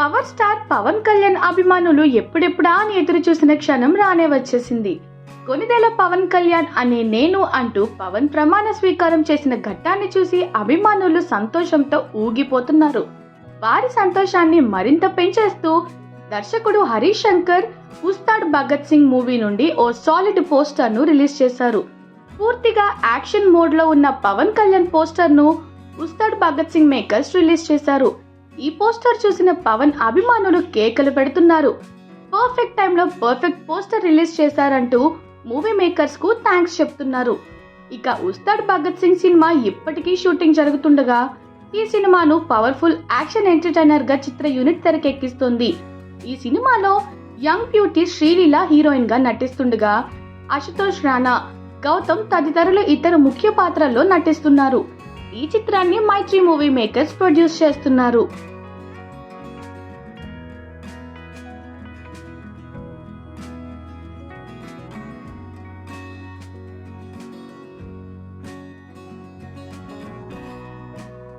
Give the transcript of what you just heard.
Power star Pawan Kalyan అభిమానులు ఎప్పుడెప్పుడా అని ఎదురు చూసిన క్షణం రానే వచ్చేసింది. కొనిదెల పవన్ కళ్యాణ్ అనే నేను అంటూ పవన్ ప్రమాణ స్వీకారం చేసిన ఘట్టాన్ని చూసి అభిమానులు సంతోషంతో ఊగిపోతున్నారు. వారి సంతోషాన్ని మరింత పెంచేస్తూ దర్శకుడు హరీష్ శంకర్ ఉస్తాద్ భగత్ సింగ్ మూవీ నుండి ఓ సాలిడ్ పోస్టర్ ను రిలీజ్ చేశారు. పూర్తిగా యాక్షన్ మోడ్ లో ఉన్న పవన్ కళ్యాణ్ పోస్టర్ ను ఉస్తాద్ భగత్ సింగ్ మేకర్స్ రిలీజ్ చేశారు. ఈ పోస్టర్ చూసిన పవన్ అభిమానులు కేకలు పెడుతున్నారు. పర్ఫెక్ట్ టైంలో పర్ఫెక్ట్ పోస్టర్ రిలీజ్ చేశారంటూ మూవీ మేకర్స్ కు థ్యాంక్స్ చెప్తున్నారు. ఇక ఉస్తాద్ భగత్ సింగ్ సినిమా ఇప్పటికీ షూటింగ్ జరుగుతుండగా ఈ సినిమాను పవర్ఫుల్ యాక్షన్ ఎంటర్టైనర్ గా చిత్ర యూనిట్ తెరకెక్కిస్తోంది. ఈ సినిమాలో యంగ్ బ్యూటీ శ్రీలీల హీరోయిన్ గా నటిస్తుండగా అశుతోష్ రాణా, గౌతమ్ తదితరులు ఇతర ముఖ్య పాత్రల్లో నటిస్తున్నారు. ఈ చిత్రాన్ని మైత్రి మూవీ మేకర్స్ ప్రొడ్యూస్ చేస్తున్నారు.